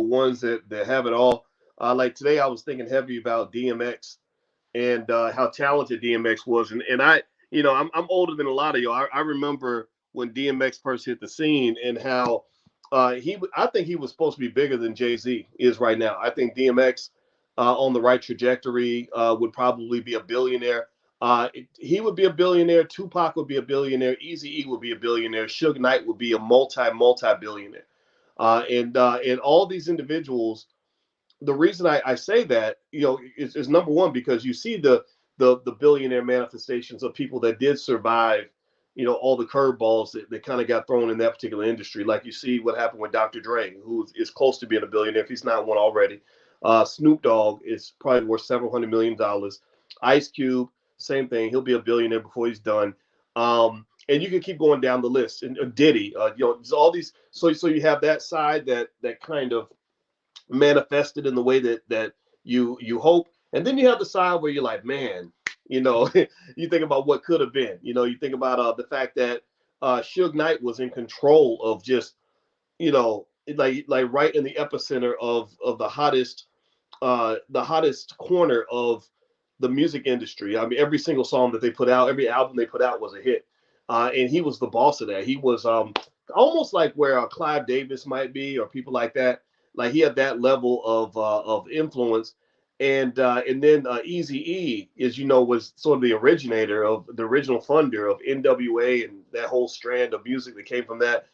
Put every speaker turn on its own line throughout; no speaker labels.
ones that have it all. Like today, I was thinking heavy about DMX and how talented DMX was, and I'm older than a lot of y'all. I remember when DMX first hit the scene and how I think he was supposed to be bigger than Jay-Z is right now. I think DMX on the right trajectory would probably be a billionaire. He would be a billionaire. Tupac would be a billionaire. Eazy-E would be a billionaire. Suge Knight would be a multi billionaire. And all these individuals, the reason I say that, is number one, because you see the billionaire manifestations of people that did survive, all the curveballs that kind of got thrown in that particular industry. Like you see what happened with Dr. Dre, who is close to being a billionaire if he's not one already. Snoop Dogg is probably worth several $100 million. Ice Cube, same thing. He'll be a billionaire before he's done. And you can keep going down the list. And Diddy, all these. So you have that side that kind of manifested in the way that you hope, and then you have the side where you're like, man, you think about what could have been. You think about the fact that Suge Knight was in control of just like right in the epicenter of the hottest corner of the music industry. I mean, every single song that they put out, every album they put out was a hit, and he was the boss of that. He was almost like where Clive Davis might be, or people like that. Like he had that level of influence, and then Eazy-E was sort of the originator of the original funder of NWA and that whole strand of music that came from that.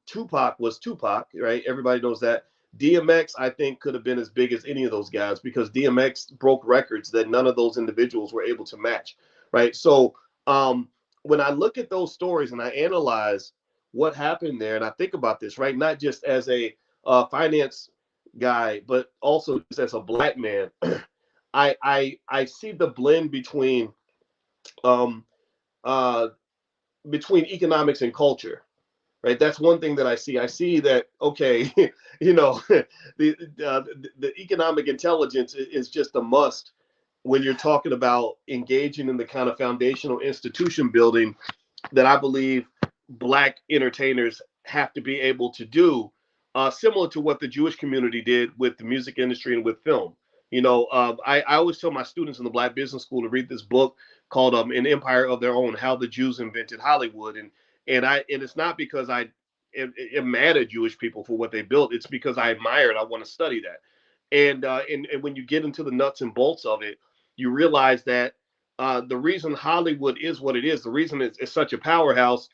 Tupac was Tupac, right? Everybody knows that. DMX, I think, could have been as big as any of those guys because DMX broke records that none of those individuals were able to match, right? So when I look at those stories and I analyze what happened there, and I think about this, right, not just as a finance guy, but also just as a black man, I see the blend um, uh, between economics and culture, right? That's one thing that I see. I see that, okay, the economic intelligence is just a must when you're talking about engaging in the kind of foundational institution building that I believe black entertainers have to be able to do, similar to what the Jewish community did with the music industry and with film. I always tell my students in the Black Business School to read this book called "An Empire of Their Own: How the Jews Invented Hollywood." And it's not because I am mad at Jewish people for what they built. It's because I admire it. I want to study that. And when you get into the nuts and bolts of it, you realize that the reason Hollywood is what it is, the reason it's such a powerhouse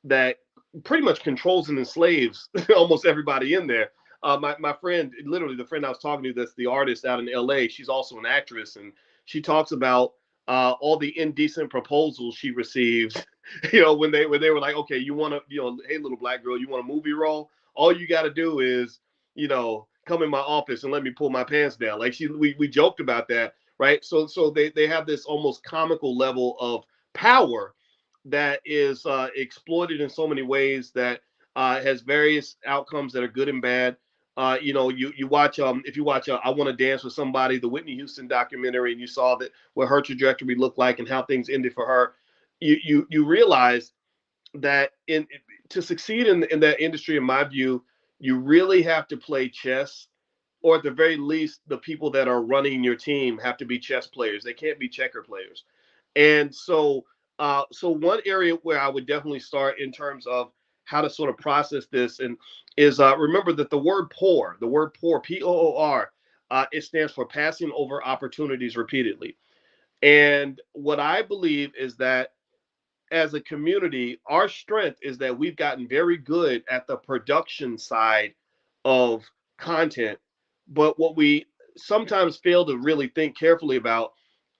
that pretty much controls and enslaves almost everybody in there. My friend, literally the friend I was talking to, that's the artist out in LA, she's also an actress, and she talks about all the indecent proposals she received. When they were like, okay, you want to, hey little black girl, you want a movie role? All you got to do is, come in my office and let me pull my pants down. Like we joked about that, right? So they have this almost comical level of power that is exploited in so many ways that has various outcomes that are good and bad. You watch if you watch I Want to Dance with Somebody, the Whitney Houston documentary, and you saw that what her trajectory looked like and how things ended for her. You realize that to succeed in that industry, in my view, you really have to play chess, or at the very least, the people that are running your team have to be chess players. They can't be checker players. And so one area where I would definitely start in terms of how to sort of process this and is remember that the word poor, Poor, it stands for passing over opportunities repeatedly. And what I believe is that as a community, our strength is that we've gotten very good at the production side of content. But what we sometimes fail to really think carefully about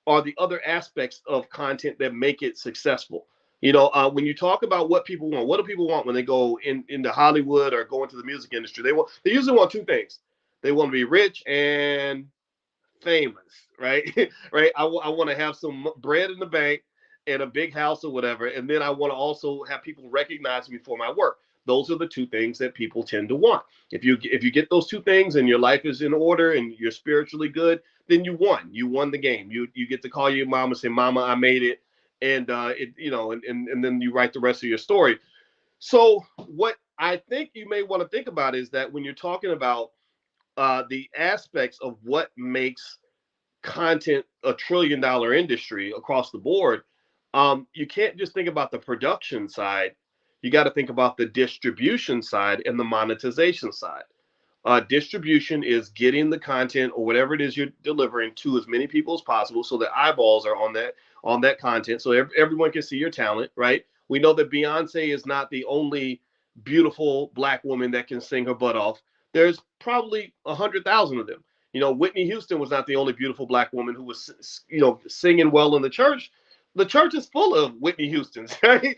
are the other aspects of content that make it successful. When you talk about what people want, what do people want when they go into Hollywood or go into the music industry? They usually want two things. They want to be rich and famous, right? Right. I want to have some bread in the bank and a big house or whatever, and then I want to also have people recognize me for my work. Those are the two things that people tend to want. If you get those two things and your life is in order and you're spiritually good, then you won. You won the game. You get to call your mom and say, "Mama, I made it," and and then you write the rest of your story. So what I think you may want to think about is that when you're talking about the aspects of what makes content a $1 trillion industry across the board, you can't just think about the production side. You got to think about the distribution side and the monetization side. Distribution is getting the content or whatever it is you're delivering to as many people as possible, so that eyeballs are on that content, so everyone can see your talent. Right? We know that Beyonce is not the only beautiful black woman that can sing her butt off. There's probably 100,000 of them. Whitney Houston was not the only beautiful black woman who was, singing well in the church. The church is full of Whitney Houstons, right?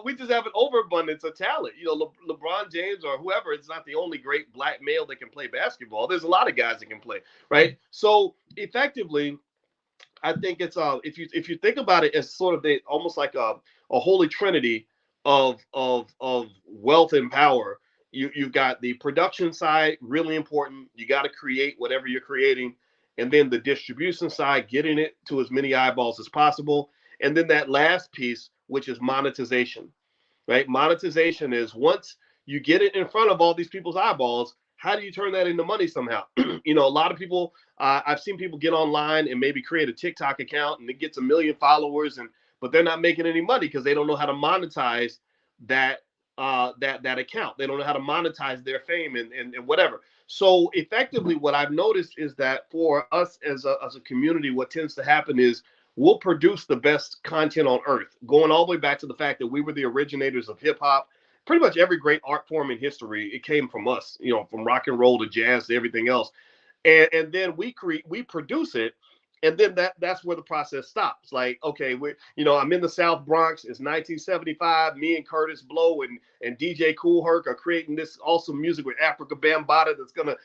We just have an overabundance of talent. LeBron James or whoever, it's not the only great black male that can play basketball. There's a lot of guys that can play, right? So effectively, I think it's if you think about it as sort of almost like a holy trinity of wealth and power. You've got the production side, really important. You got to create whatever you're creating, and then the distribution side, getting it to as many eyeballs as possible, and then that last piece, which is monetization. Right? Monetization is once you get it in front of all these people's eyeballs, how do you turn that into money somehow? A lot of people, I've seen people get online and maybe create a TikTok account and it gets 1 million followers, but they're not making any money because they don't know how to monetize that that account. They don't know how to monetize their fame and whatever. So effectively, what I've noticed is that for us as a community, what tends to happen is we'll produce the best content on earth, going all the way back to the fact that we were the originators of hip hop. Pretty much every great art form in history, it came from us, from rock and roll to jazz to everything else. And then we produce it. And then that's where the process stops. Like, okay, I'm in the South Bronx. It's 1975. Me and Curtis Blow and DJ Kool Herc are creating this awesome music with Africa Bambaataa that's gonna,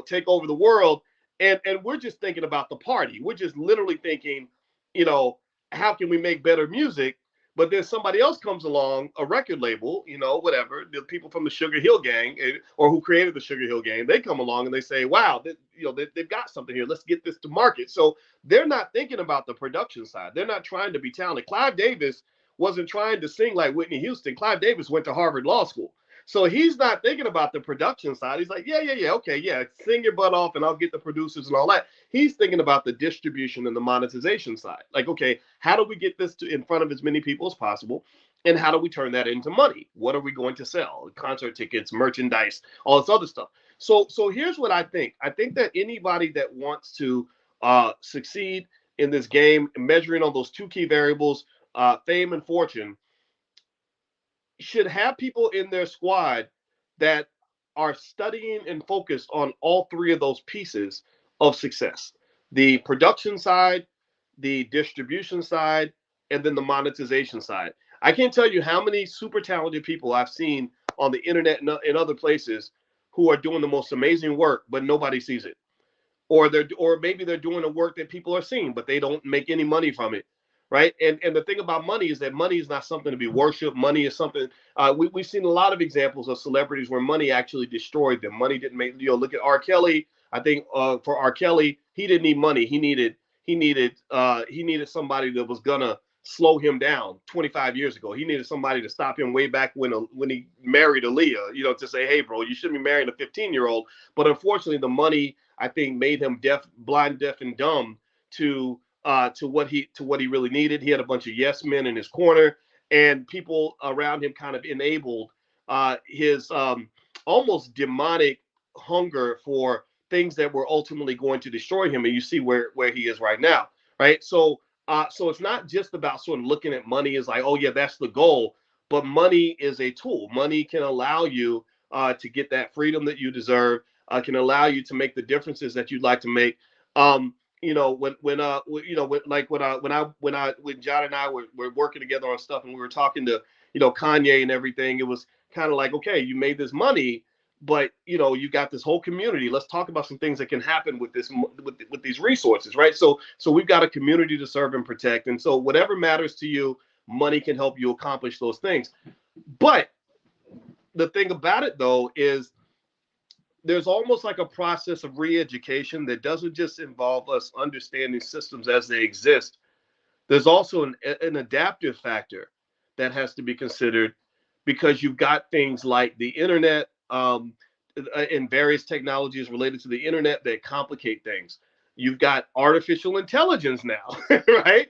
take over the world. And we're just thinking about the party. We're just literally thinking, how can we make better music? But then somebody else comes along, a record label, whatever, the people from the Sugar Hill Gang or who created the Sugar Hill Gang, they come along and they say, wow, they've got something here. Let's get this to market. So they're not thinking about the production side. They're not trying to be talented. Clive Davis wasn't trying to sing like Whitney Houston. Clive Davis went to Harvard Law School. So he's not thinking about the production side. He's like, yeah, okay, yeah, sing your butt off and I'll get the producers and all that. He's thinking about the distribution and the monetization side. Like, okay, how do we get this in front of as many people as possible? And how do we turn that into money? What are we going to sell? Concert tickets, merchandise, all this other stuff. So here's what I think. I think that anybody that wants to succeed in this game, measuring on those two key variables, fame and fortune, should have people in their squad that are studying and focused on all three of those pieces of success: the production side, the distribution side, and then the monetization side. I can't tell you how many super talented people I've seen on the internet and other places who are doing the most amazing work, but nobody sees it. Or maybe they're doing the work that people are seeing, but they don't make any money from it. Right. And the thing about money is that money is not something to be worshipped. Money is something we've seen a lot of examples of celebrities where money actually destroyed them. Money didn't make, look at R. Kelly. I think for R. Kelly, he didn't need money. He needed somebody that was gonna slow him down 25 years ago. He needed somebody to stop him way back when he married Aaliyah, to say, hey, bro, you shouldn't be marrying a 15-year-old. But unfortunately, the money, I think, made him blind, deaf, and dumb to what he really needed. He had a bunch of yes men in his corner, and people around him kind of enabled his almost demonic hunger for things that were ultimately going to destroy him. And you see where he is right now, right? So it's not just about sort of looking at money as like, oh yeah, that's the goal, but money is a tool. Money can allow you to get that freedom that you deserve, can allow you to make the differences that you'd like to make. When John and I were working together on stuff and we were talking to, Kanye and everything, it was kind of like, okay, you made this money, but you got this whole community. Let's talk about some things that can happen with this, with these resources, right? So we've got a community to serve and protect, and so whatever matters to you, money can help you accomplish those things. But the thing about it, though, is there's almost like a process of re-education that doesn't just involve us understanding systems as they exist. There's also an adaptive factor that has to be considered, because you've got things like the internet, in various technologies related to the internet that complicate things. You've got artificial intelligence now, right?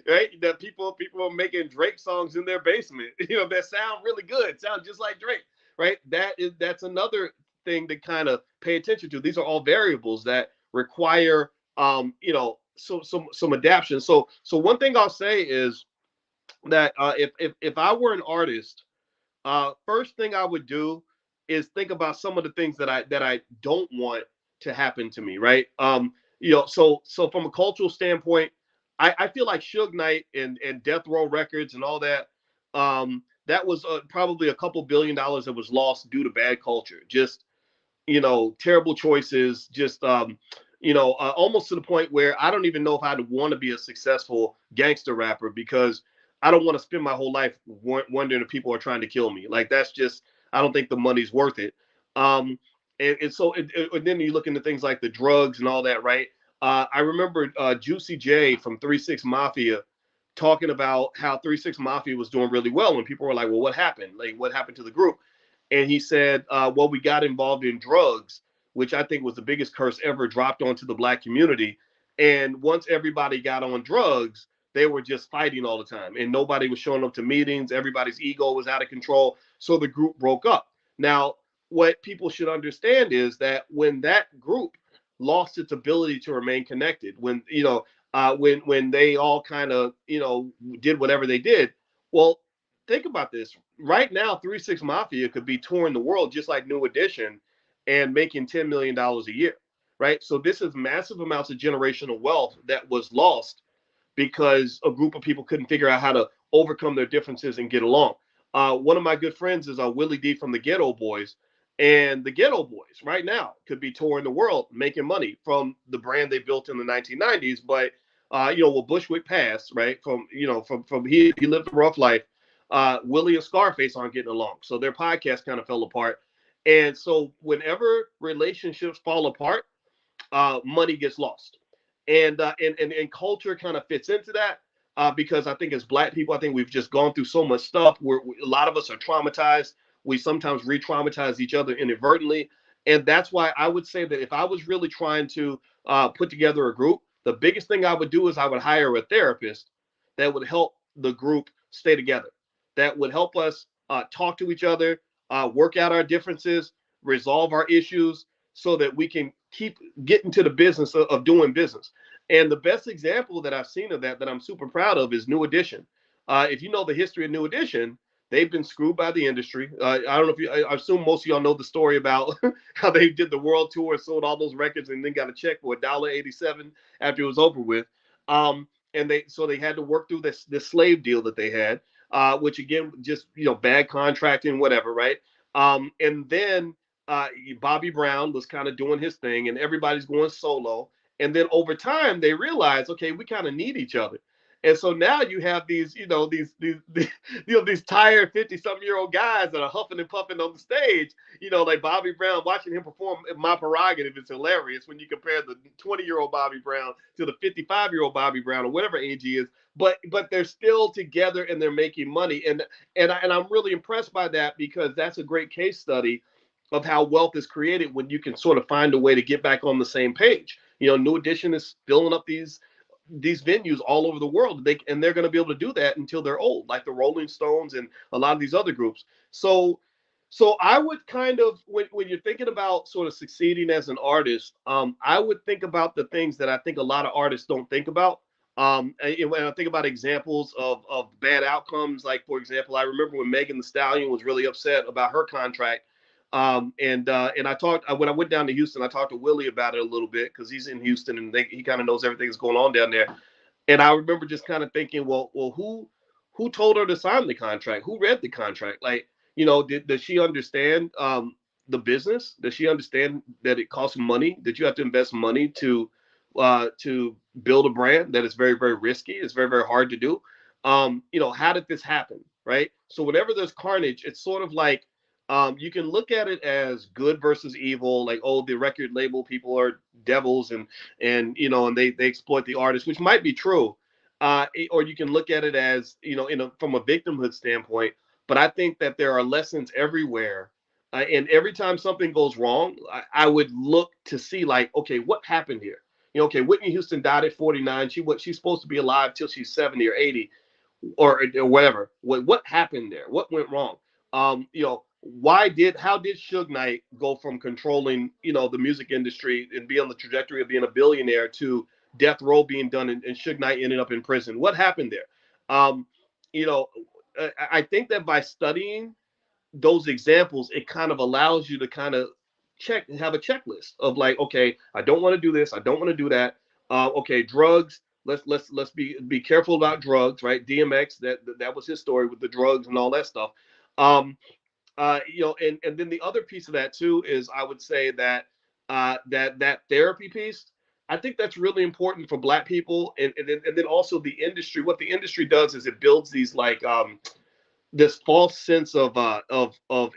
Right? That people are making Drake songs in their basement, that sound really good, sound just like Drake, right? That's another thing to kind of pay attention to. These are all variables that require some adaptation. So one thing I'll say is that if I were an artist, first thing I would do is think about some of the things that I don't want to happen to me, right? So from a cultural standpoint, I feel like Suge Knight and Death Row Records and all that, that was probably a couple $1 billion that was lost due to bad culture. Just terrible choices, just almost to the point where I don't even know if I'd want to be a successful gangster rapper, because I don't want to spend my whole life wondering if people are trying to kill me. Like, that's just, I don't think the money's worth it. And then you look into things like the drugs and all that, right? I remember Juicy J from 3 6 Mafia talking about how 3 6 Mafia was doing really well, and people were like, well, what happened? Like, what happened to the group? And he said, well, we got involved in drugs, which I think was the biggest curse ever dropped onto the Black community. And once everybody got on drugs, they were just fighting all the time, and nobody was showing up to meetings. Everybody's ego was out of control. So the group broke up. Now, what people should understand is that when that group lost its ability to remain connected, when they all kind of, did whatever they did, well, think about this. Right now, 3 6 Mafia could be touring the world just like New Edition and making $10 million a year, right? So this is massive amounts of generational wealth that was lost because a group of people couldn't figure out how to overcome their differences and get along. One of my good friends is Willie D from the Geto Boys. And the Geto Boys right now could be touring the world, making money from the brand they built in the 1990s. But well, Bushwick passed, right? From he lived a rough life. Willie and Scarface aren't getting along, so their podcast kind of fell apart. And so whenever relationships fall apart, money gets lost, and culture kind of fits into that, because I think as Black people, I think we've just gone through so much stuff. A lot of us are traumatized. We sometimes re-traumatize each other inadvertently, and that's why I would say that if I was really trying to put together a group, the biggest thing I would do is I would hire a therapist that would help the group stay together, that would help us talk to each other, work out our differences, resolve our issues, so that we can keep getting to the business of doing business. And the best example that I've seen of that I'm super proud of is New Edition. If you know the history of New Edition, they've been screwed by the industry. I don't know if I assume most of y'all know the story about how they did the world tour, sold all those records, and then got a check for $1.87 after it was over with. And they had to work through this slave deal that they had, which again, just bad contracting, whatever, right? And then Bobby Brown was kind of doing his thing, and everybody's going solo. And then over time, they realized, okay, we kind of need each other. And so now you have these tired 50-something-year-old guys that are huffing and puffing on the stage, like Bobby Brown. Watching him perform My Prerogative is hilarious when you compare the 20-year-old Bobby Brown to the 55-year-old Bobby Brown, or whatever age he is. But they're still together and they're making money. And I'm really impressed by that, because that's a great case study of how wealth is created when you can sort of find a way to get back on the same page. New Edition is filling up these venues all over the world. They're going to be able to do that until they're old, like the Rolling Stones and a lot of these other groups. So I would kind of, when you're thinking about sort of succeeding as an artist, I would think about the things that I think a lot of artists don't think about. And when I think about examples of bad outcomes, like, for example, I remember when Megan Thee Stallion was really upset about her contract. And I talked, when I went down to Houston, I talked to Willie about it a little bit, because he's in Houston and he kind of knows everything that's going on down there. And I remember just kind of thinking, well, who told her to sign the contract? Who read the contract? Like, does she understand the business? Does she understand that it costs money? That you have to invest money to build a brand that is very, very risky? It's very, very hard to do. How did this happen? Right. So whenever there's carnage, it's sort of like, you can look at it as good versus evil, like, oh, the record label people are devils, and they exploit the artist, which might be true, or you can look at it as, from a victimhood standpoint. But I think that there are lessons everywhere And every time something goes wrong, I would look to see like, okay, what happened here? You know, okay, Whitney Houston died at 49. She's supposed to be alive till she's 70 or 80 or whatever. What happened there? What went wrong? You know, how did Suge Knight go from controlling, you know, the music industry and be on the trajectory of being a billionaire to Death Row being done and Suge Knight ended up in prison? What happened there? You know, I think that by studying those examples, it kind of allows you to kind of have a checklist of like, okay, I don't want to do this, I don't want to do that. Okay, drugs. Let's be careful about drugs, right? DMX, that was his story with the drugs and all that stuff. Um, you know, and then the other piece of that too is I would say that that therapy piece. I think that's really important for Black people, and then also the industry. What the industry does is it builds these like this false sense of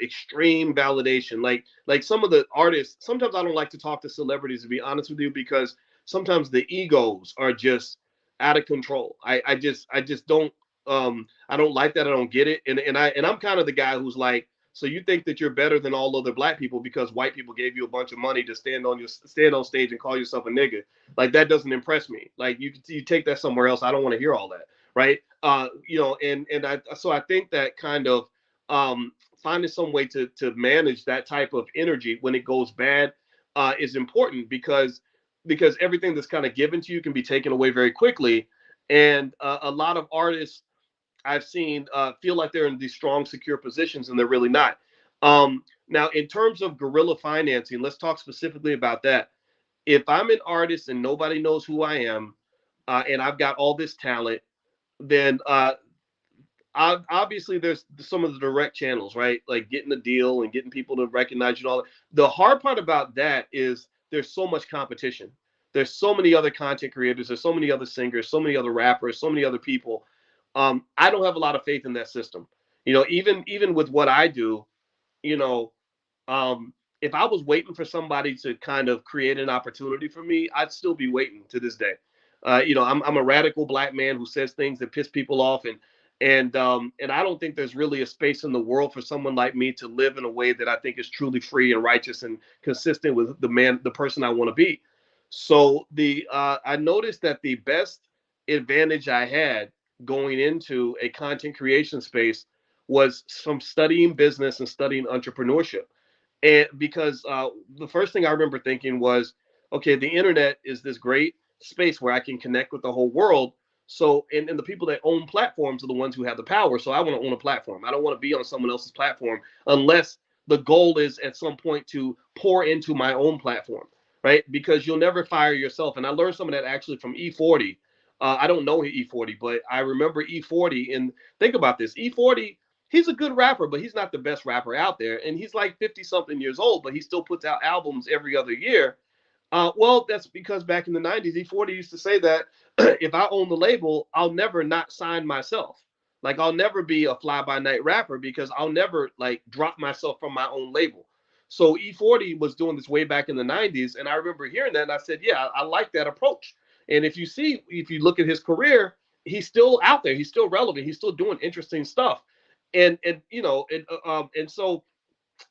extreme validation. Like some of the artists, sometimes I don't like to talk to celebrities, to be honest with you, because sometimes the egos are just out of control. I just don't I don't like that. I don't get it. And I'm kind of the guy who's like, so you think that you're better than all other Black people because white people gave you a bunch of money to stand on stage and call yourself a nigga? Like that doesn't impress me. Like you take that somewhere else. I don't want to hear all that, right? You know, and I think that kind of finding some way to manage that type of energy when it goes bad is important, because everything that's kind of given to you can be taken away very quickly. And a lot of artists I've seen feel like they're in these strong, secure positions, and they're really not. Now, in terms of guerrilla financing, let's talk specifically about that. If I'm an artist and nobody knows who I am, and I've got all this talent, then obviously there's some of the direct channels, right? Like getting a deal and getting people to recognize you and all that. The hard part about that is there's so much competition. There's so many other content creators. There's so many other singers, so many other rappers, so many other people. I don't have a lot of faith in that system. You know, even with what I do, you know, if I was waiting for somebody to kind of create an opportunity for me, I'd still be waiting to this day. You know, I'm a radical Black man who says things that piss people off, and I don't think there's really a space in the world for someone like me to live in a way that I think is truly free and righteous and consistent with the person I want to be. So I noticed that the best advantage I had going into a content creation space was from studying business and studying entrepreneurship. And because the first thing I remember thinking was, okay, the internet is this great space where I can connect with the whole world. So, and the people that own platforms are the ones who have the power. So I want to own a platform. I don't want to be on someone else's platform unless the goal is at some point to pour into my own platform, right? Because you'll never fire yourself. And I learned some of that actually from E40. I don't know E40, but I remember E40. And think about this: E40, he's a good rapper, but he's not the best rapper out there. And he's like 50 something years old, but he still puts out albums every other year. Well, that's because back in the 90s, E40 used to say that if I own the label, I'll never not sign myself. Like I'll never be a fly by night rapper because I'll never like drop myself from my own label. So E40 was doing this way back in the 90s. And I remember hearing that and I said, yeah, I like that approach. And if you look at his career, he's still out there. He's still relevant. He's still doing interesting stuff. And you know, and so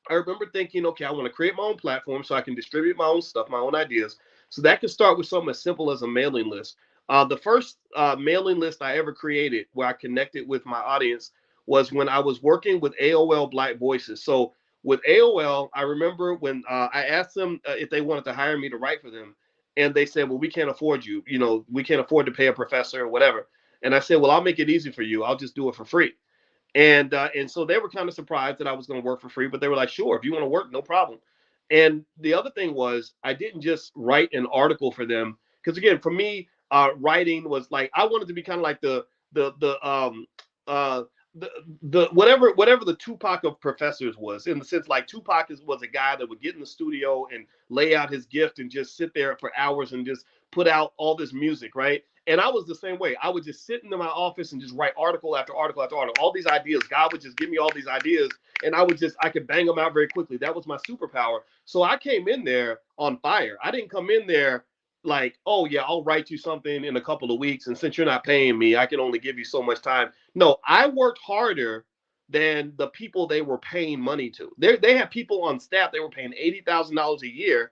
I remember thinking, okay, I want to create my own platform so I can distribute my own stuff, my own ideas. So that could start with something as simple as a mailing list. The first mailing list I ever created where I connected with my audience was when I was working with AOL Black Voices. So with AOL, I remember when I asked them if they wanted to hire me to write for them. And they said, well, we can't afford you. You know, we can't afford to pay a professor or whatever. And I said, well, I'll make it easy for you. I'll just do it for free. And so they were kind of surprised that I was going to work for free, but they were like, sure, if you want to work, no problem. And the other thing was I didn't just write an article for them, because again, for me, writing was like I wanted to be kind of like uh the whatever the Tupac of professors was, in the sense like was a guy that would get in the studio and lay out his gift and just sit there for hours and just put out all this music, right? And I was the same way. I would just sit into my office and just write article after article after article. All these ideas, God would just give me all these ideas, and I could bang them out very quickly. That was my superpower. So I came in there on fire. I didn't come in there like, oh yeah, I'll write you something in a couple of weeks, and since you're not paying me, I can only give you so much time. No, I worked harder than the people they were paying money to. They had people on staff they were paying $80,000 a year.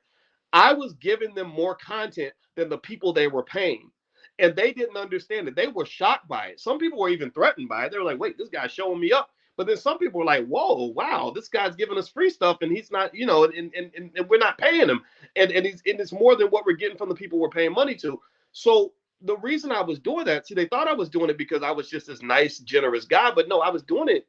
I was giving them more content than the people they were paying. And they didn't understand it. They were shocked by it. Some people were even threatened by it. They were like, wait, this guy's showing me up. But then some people were like, whoa, wow, this guy's giving us free stuff and he's not, and we're not paying him. And it's more than what we're getting from the people we're paying money to. So the reason I was doing that, see, they thought I was doing it because I was just this nice, generous guy. But no, I was doing it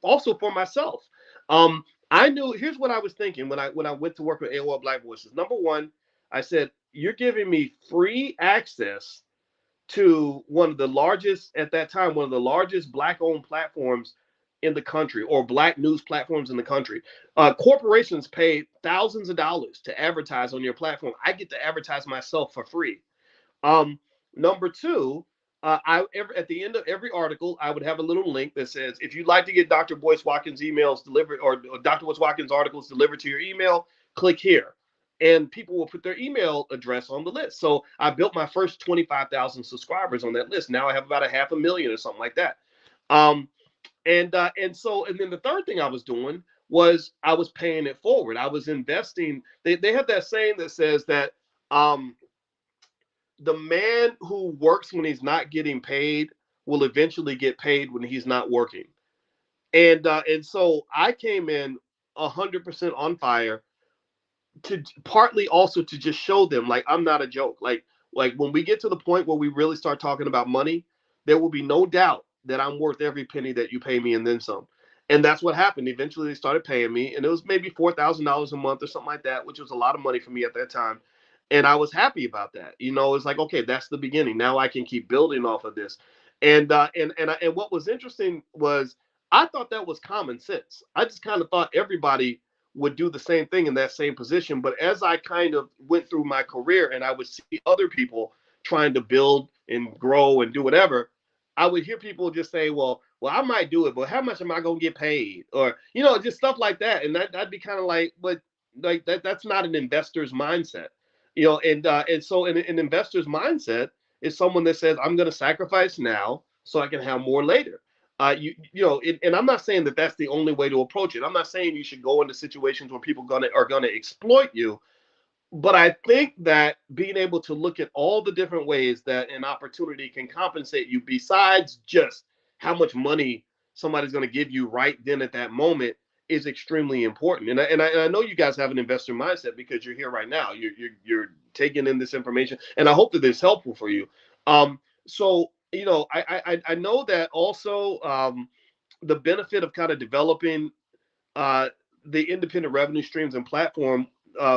also for myself. I knew, here's what I was thinking when I went to work with AOL Black Voices. Number one, I said, you're giving me free access to one of the largest, at that time, one of the largest Black-owned platforms in the country, or Black news platforms in the country. Corporations pay thousands of dollars to advertise on your platform. I get to advertise myself for free. Number two, at the end of every article, I would have a little link that says, if you'd like to get Dr. Boyce Watkins emails delivered, or Dr. Boyce Watkins articles delivered to your email, click here. And people will put their email address on the list. So I built my first 25,000 subscribers on that list. Now I have about 500,000 or something like that. And then the third thing I was doing was I was paying it forward. I was investing. They have that saying that says that the man who works when he's not getting paid will eventually get paid when he's not working. And so I came in 100% on fire, to partly also to just show them, like, I'm not a joke. Like when we get to the point where we really start talking about money, there will be no doubt that I'm worth every penny that you pay me and then some. And that's what happened. Eventually they started paying me, and it was maybe $4,000 a month or something like that, which was a lot of money for me at that time. And I was happy about that. It's like, okay, that's the beginning. Now I can keep building off of this. And what was interesting was I thought that was common sense. I just kind of thought everybody would do the same thing in that same position. But as I kind of went through my career and I would see other people trying to build and grow and do whatever, I would hear people just say, well, I might do it, but how much am I going to get paid? Or, just stuff like that. And that'd be kind of like, but like that's not an investor's mindset, and so an investor's mindset is someone that says, I'm going to sacrifice now so I can have more later. And I'm not saying that that's the only way to approach it. I'm not saying you should go into situations where people are gonna exploit you, but I think that being able to look at all the different ways that an opportunity can compensate you, besides just how much money somebody's going to give you right then at that moment, is extremely important. And I know you guys have an investor mindset because you're here right now. You're taking in this information, and I hope that it's helpful for you. So I know that also the benefit of kind of developing the independent revenue streams and platform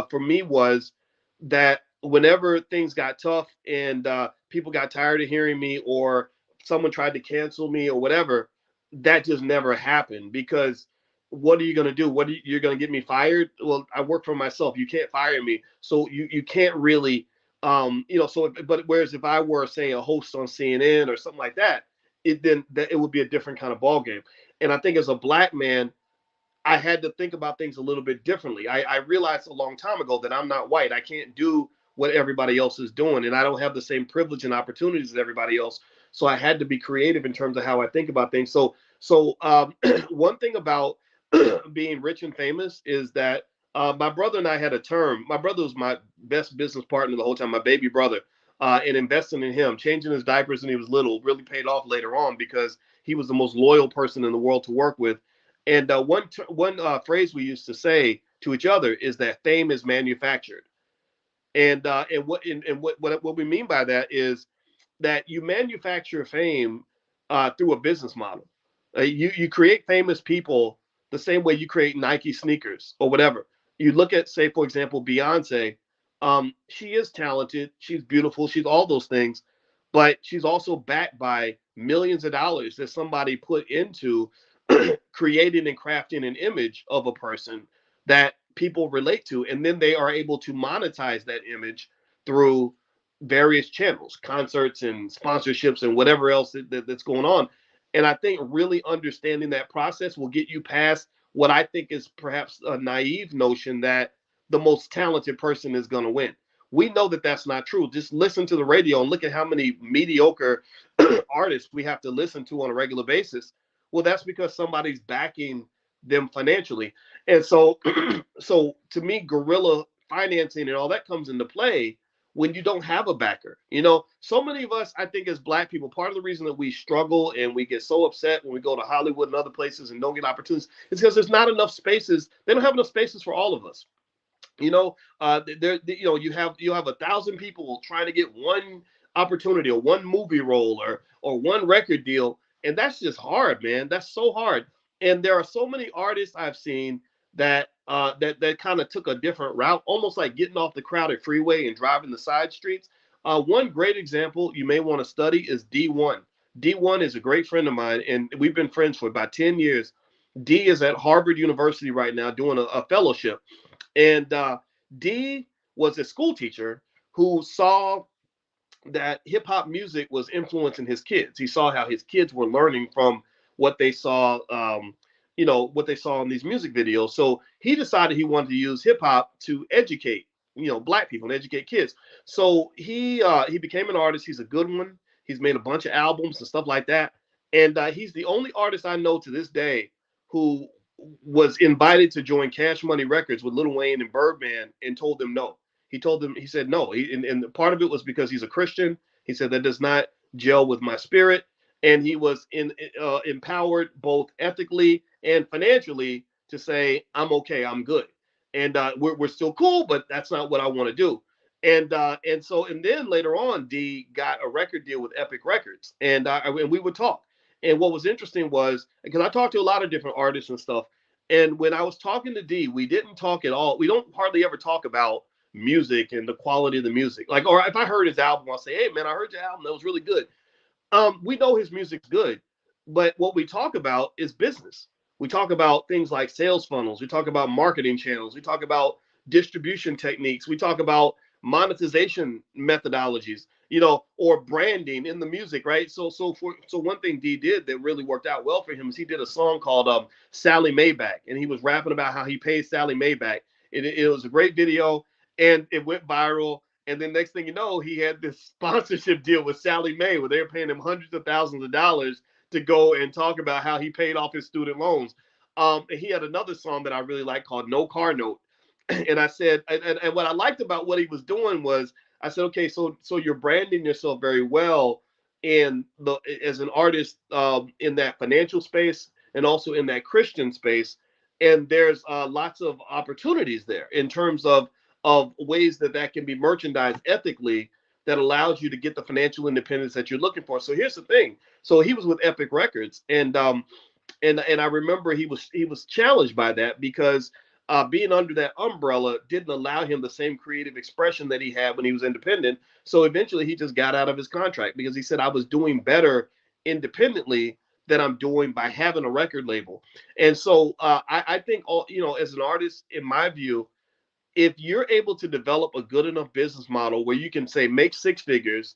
for me was that whenever things got tough and people got tired of hearing me, or someone tried to cancel me or whatever, that just never happened. Because what are you going to do? You're going to get me fired? Well, I work for myself. You can't fire me. So you can't really, but whereas if I were, say, a host on CNN or something like that, it would be a different kind of ball game. And I think as a Black man, I had to think about things a little bit differently. I realized a long time ago that I'm not white. I can't do what everybody else is doing, and I don't have the same privilege and opportunities as everybody else. So I had to be creative in terms of how I think about things. So one thing about being rich and famous is that my brother and I had a term. My brother was my best business partner the whole time, my baby brother, and investing in him, changing his diapers when he was little, really paid off later on because he was the most loyal person in the world to work with. And one phrase we used to say to each other is that fame is manufactured. And what we mean by that is that you manufacture fame through a business model. You create famous people the same way you create Nike sneakers or whatever. You look at, say, for example, Beyonce. She is talented. She's beautiful. She's all those things. But she's also backed by millions of dollars that somebody put into creating and crafting an image of a person that people relate to, and then they are able to monetize that image through various channels, concerts and sponsorships and whatever else that's going on. And I think really understanding that process will get you past what I think is perhaps a naive notion that the most talented person is going to win. We know that that's not true. Just listen to the radio and look at how many mediocre artists we have to listen to on a regular basis. Well, that's because somebody's backing them financially. And so, so to me, guerrilla financing and all that comes into play when you don't have a backer. You know, so many of us, I think, as Black people, part of the reason that we struggle and we get so upset when we go to Hollywood and other places and don't get opportunities is because there's not enough spaces. They don't have enough spaces for all of us. You know, you have 1,000 people trying to get one opportunity or one movie role or one record deal, and that's just hard, man. That's so hard. And there are so many artists I've seen that kind of took a different route, almost like getting off the crowded freeway and driving the side streets. One great example you may want to study is D1. D1 is a great friend of mine, and we've been friends for about 10 years. D is at Harvard University right now doing a fellowship. And D was a school teacher who saw that hip hop music was influencing his kids. He saw how his kids were learning from what they saw, what they saw in these music videos. So he decided he wanted to use hip hop to educate, Black people and educate kids. So he became an artist. He's a good one. He's made a bunch of albums and stuff like that. And he's the only artist I know to this day who was invited to join Cash Money Records with Lil Wayne and Birdman and told them no. He said no. And part of it was because he's a Christian. He said that does not gel with my spirit. And he was empowered both ethically and financially to say, I'm okay, I'm good. And we're still cool, but that's not what I want to do. And then later on, D got a record deal with Epic Records, and we would talk. And what was interesting was because I talked to a lot of different artists and stuff, and when I was talking to D, we didn't talk at all. We don't hardly ever talk about music and the quality of the music. Like, or if I heard his album, I'll say, "Hey, man, I heard your album. That was really good." We know his music's good, but what we talk about is business. We talk about things like sales funnels. We talk about marketing channels. We talk about distribution techniques. We talk about monetization methodologies, or branding in the music, right? So one thing D did that really worked out well for him is he did a song called Sally Mayback, and he was rapping about how he paid Sally Mayback. It was a great video, and it went viral. And then next thing you know, he had this sponsorship deal with Sally Mae where they were paying him hundreds of thousands of dollars to go and talk about how he paid off his student loans. And he had another song that I really liked called No Car Note. And I said, and what I liked about what he was doing was, I said, okay, so you're branding yourself very well as an artist in that financial space and also in that Christian space. And there's lots of opportunities there in terms of ways that can be merchandised ethically that allows you to get the financial independence that you're looking for. So here's the thing. So he was with Epic Records, and I remember he was challenged by that because being under that umbrella didn't allow him the same creative expression that he had when he was independent. So eventually he just got out of his contract because he said, I was doing better independently than I'm doing by having a record label. And so I think, as an artist, in my view, if you're able to develop a good enough business model where you can say make six figures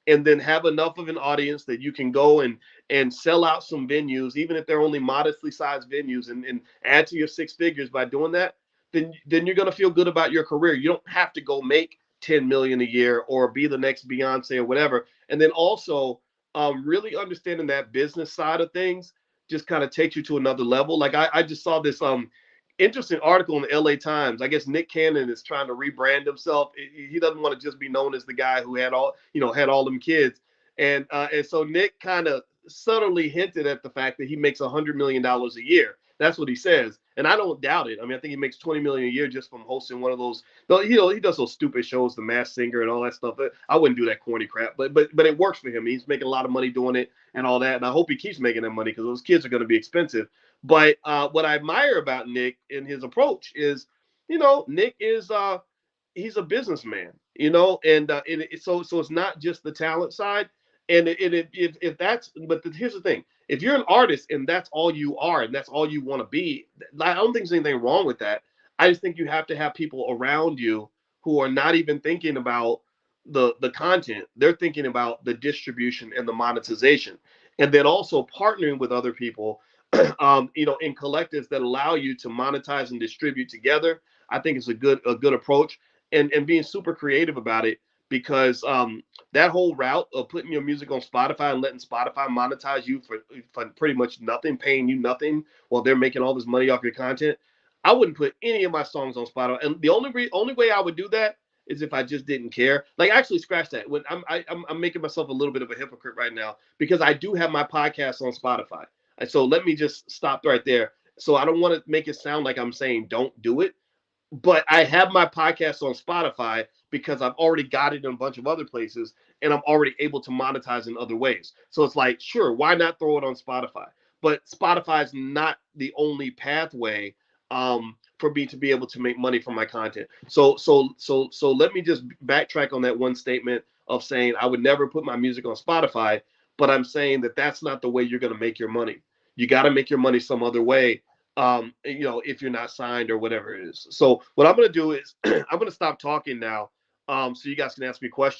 and then have enough of an audience that you can go and sell out some venues, even if they're only modestly sized venues, and add to your six figures by doing that, then you're going to feel good about your career. You don't have to go make 10 million a year or be the next Beyonce or whatever. And then also really understanding that business side of things just kind of takes you to another level. Like I just saw this interesting article in the LA Times. I guess Nick Cannon is trying to rebrand himself. He doesn't want to just be known as the guy who had all them kids. And so Nick kind of subtly hinted at the fact that he makes $100 million a year. That's what he says. And I don't doubt it. I mean, I think he makes 20 million a year just from hosting one of those. He does those stupid shows, The Masked Singer and all that stuff. I wouldn't do that corny crap, but it works for him. He's making a lot of money doing it and all that. And I hope he keeps making that money because those kids are going to be expensive. But what I admire about Nick and his approach is, Nick is he's a businessman, and so it's not just the talent side. And if that's, but here's the thing: if you're an artist and that's all you are and that's all you want to be, I don't think there's anything wrong with that. I just think you have to have people around you who are not even thinking about the content; they're thinking about the distribution and the monetization, and then also partnering with other people in collectives that allow you to monetize and distribute together. I think it's a good approach, and being super creative about it. because that whole route of putting your music on Spotify and letting Spotify monetize you for pretty much nothing, paying you nothing while they're making all this money off your content. I wouldn't put any of my songs on Spotify, and the only way I would do that is if I just didn't care. Like, actually, scratch that. When I'm making myself a little bit of a hypocrite right now because I do have my podcast on Spotify, and so let me just stop right there. So I don't want to make it sound like I'm saying don't do it, but I have my podcast on Spotify because I've already got it in a bunch of other places and I'm already able to monetize in other ways. So it's like, sure, why not throw it on Spotify? But Spotify is not the only pathway for me to be able to make money from my content. So let me just backtrack on that one statement of saying I would never put my music on Spotify, but I'm saying that that's not the way you're going to make your money. You got to make your money some other way, if you're not signed or whatever it is. So what I'm going to do is I'm going to stop talking now, so you guys can ask me questions.